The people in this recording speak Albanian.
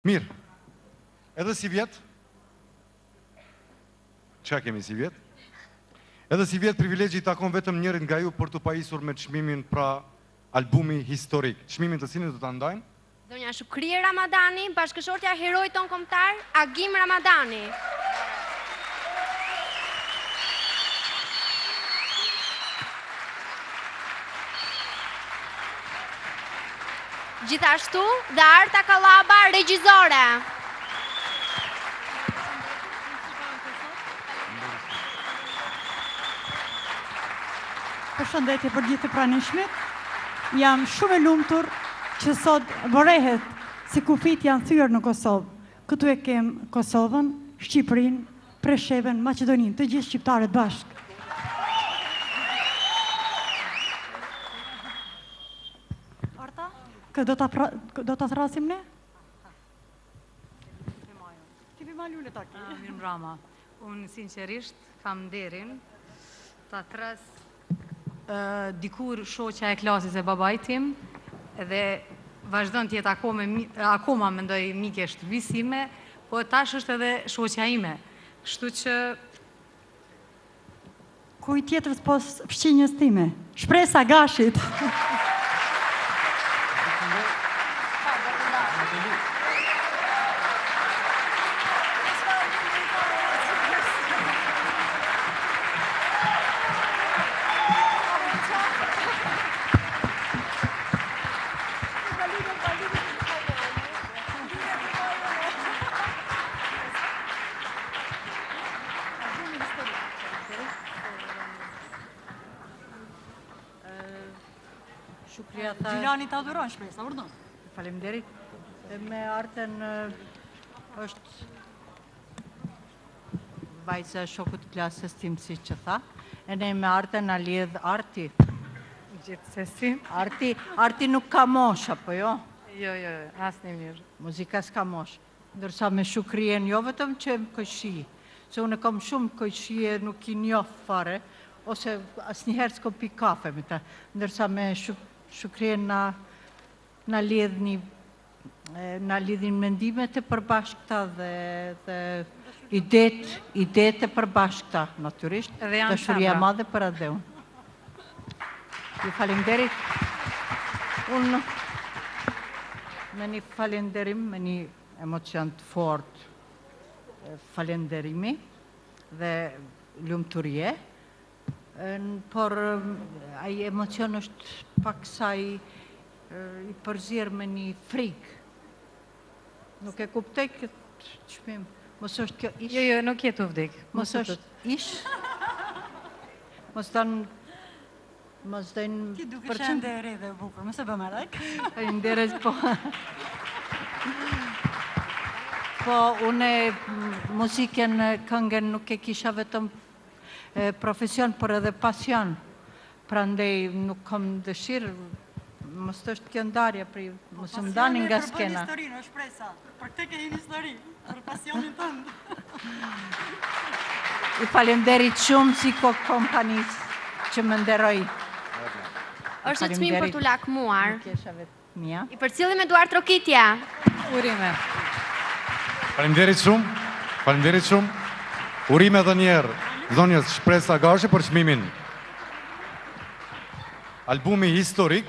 Mirë, edhe si vjetë, që kemi si vjetë? Edhe si vjetë privilegji I takon vetëm njërin nga ju për të pajisur me çmimin pra albumi historik. Çmimin të cilin do ta ndajmë? Zonja Shukrie Ramadani, bashkëshortja e heroit ton kombëtar, Agim Ramadani. Gjithashtu, dhe Arta Kallaba, regjizore. Përshëndetje për gjithë të pranishmit. Jam shumë e lumtur që sot bërehet si kufit janë thyrë në Kosovë. Këtu e kem Kosovën, Shqipërinë, Preshevën, Maqedoninë, të gjithë shqiptarët bashkë. Arta, do ta thrasim ne? Ti bima lule taki. Mirë mbrama. Unë sinqerisht kam nderin ta thras dikur shoqja e klasës e babait tim dhe vazhdon të jetë akoma mendoj mike shtëpisë ime, po tash është edhe shoqja ime. Kështu që Kuj tjetër s'pos fqinjës time? Shpresa Gashit. Gjilani të adhuron shpresa, urdhon. Faleminderit. Me Artën është vajza e shokut klasës tim, si që tha. E ne me Artën na lidh Arti. gjithsesi. Arti nuk ka mosh, apo jo? Jo, asnjë mirë. Muzika s'ka mosh. Ndërsa me Shukrien jo vetëm që më këqi, se unë kam shumë këqie nuk I njoh fare, ose asnjëherë s'kom pi kafe me ta. Ndërsa me Shukrien na lidhin mendimet e përbashkëta dhe idetë e përbashkëta, natyrisht. Dashuria e madhe për atë unë. Ju falenderit. Unë me një falenderim, me një emocion të fort falenderimi dhe lumturie, por ai emocion është pak sa I përzir me një frikë. Nuk e kuptoj këtë çmim. Mos është kjo ish? Jo, nuk je të vdik. Mos është ish? Mos dojnë... Ti duke shende e re dhe bukur, mëse bëmë rajk. Faleminderit, po. Po, une muzikën, këngën nuk e kisha vetëm profesion, por edhe pasion. Prandaj nuk kam dëshirë, mos është kjo ndarje, mos më dani nga skena. Për historinë, është shpresa. Për këtë ke një histori, për pasionin tënd. I falenderit shumë si kompanisë që më nderoj. Është çmim për t'u lakmuar. Mia. I përcjellim Eduard Trokitja. Urime. Faleminderit shumë. Urime edhe një herë zonjës Shpresa Gashi për çmimin. Albumi historik